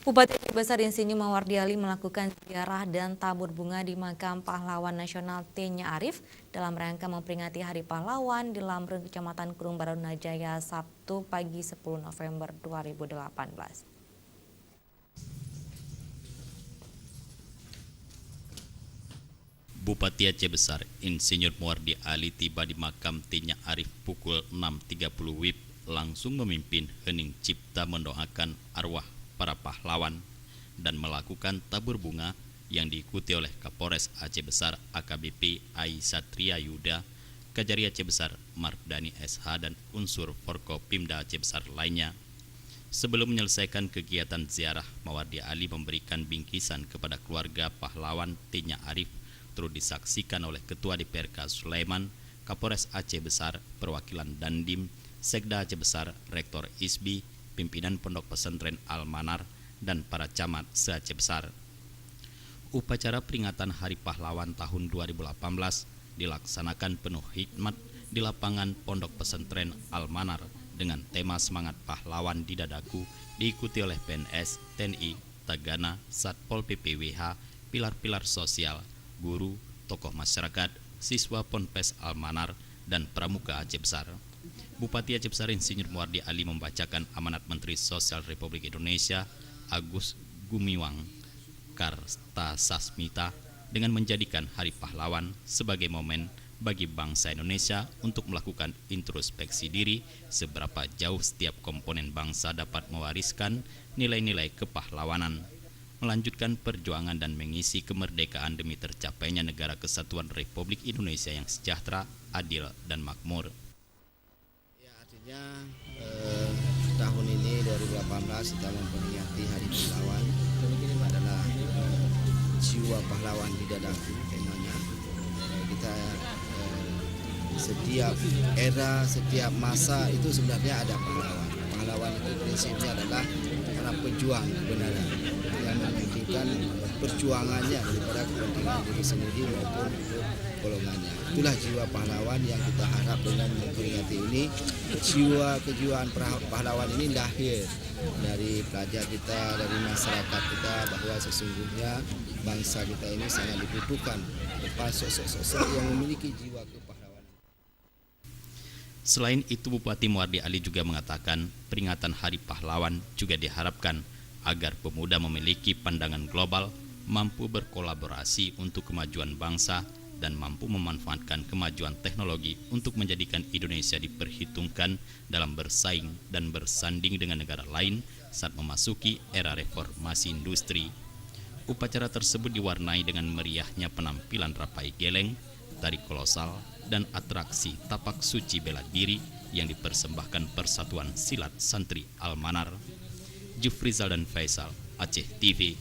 Bupati Aceh Besar Insinyur Mawardi Ali melakukan ziarah dan tabur bunga di Makam Pahlawan Nasional T.Nya Arif dalam rangka memperingati Hari Pahlawan di Lamreng, Kecamatan Kurung Barunajaya, Sabtu pagi 10 November 2018. Bupati Aceh Besar Insinyur Mawardi Ali tiba di makam T.Nya Arif pukul 6.30 WIB, langsung memimpin hening cipta mendoakan arwah para pahlawan dan melakukan tabur bunga yang diikuti oleh Kapolres Aceh Besar AKBP Ai Satria Yuda, Kajari Aceh Besar Mardani SH dan unsur Forkopimda Aceh Besar lainnya. Sebelum menyelesaikan kegiatan ziarah, Mawardi Ali memberikan bingkisan kepada keluarga pahlawan T.Nya Arif, turut disaksikan oleh Ketua DPRK Sulaiman, Kapolres Aceh Besar, perwakilan Dandim, Sekda Aceh Besar, Rektor ISBI, pimpinan Pondok Pesantren Al-Manar, dan para camat se-Aceh Besar. Upacara peringatan Hari Pahlawan tahun 2018 dilaksanakan penuh hikmat di lapangan Pondok Pesantren Al-Manar dengan tema Semangat Pahlawan di Dadaku, diikuti oleh PNS, TNI, Tagana, Satpol PPWH, pilar-pilar sosial, guru, tokoh masyarakat, siswa Ponpes Al-Manar, dan pramuka Aceh Besar. Bupati Aceh Besar Insinyur Mawardi Ali membacakan amanat Menteri Sosial Republik Indonesia Agus Gumiwang Kartasasmita dengan menjadikan Hari Pahlawan sebagai momen bagi bangsa Indonesia untuk melakukan introspeksi diri seberapa jauh setiap komponen bangsa dapat mewariskan nilai-nilai kepahlawanan, melanjutkan perjuangan dan mengisi kemerdekaan demi tercapainya negara kesatuan Republik Indonesia yang sejahtera, adil, dan makmur. Tahun ini 2018 kita memperingati Hari Pahlawan adalah jiwa pahlawan di dadaku temanya. Kita setiap era, setiap masa itu sebenarnya ada pahlawan. Pahlawan itu prinsipnya adalah para pejuang kebenaran yang mementingkan perjuangannya daripada kepentingan diri sendiri maupun golongannya. Itulah jiwa pahlawan yang kita harap dengan memperingati ini. Kejiwaan pahlawan ini lahir dari pelajar kita, dari masyarakat kita, bahwa sesungguhnya bangsa kita ini sangat dibutuhkan depan sosok-sosok yang memiliki jiwa kepahlawanan. Selain itu, Bupati Mawardi Ali juga mengatakan peringatan Hari Pahlawan juga diharapkan agar pemuda memiliki pandangan global, mampu berkolaborasi untuk kemajuan bangsa, dan mampu memanfaatkan kemajuan teknologi untuk menjadikan Indonesia diperhitungkan dalam bersaing dan bersanding dengan negara lain saat memasuki era reformasi industri. Upacara tersebut diwarnai dengan meriahnya penampilan Rapai Geleng, tari kolosal, dan atraksi tapak suci bela diri yang dipersembahkan Persatuan Silat Santri Al-Manar. Jufrizal dan Faisal, Aceh TV.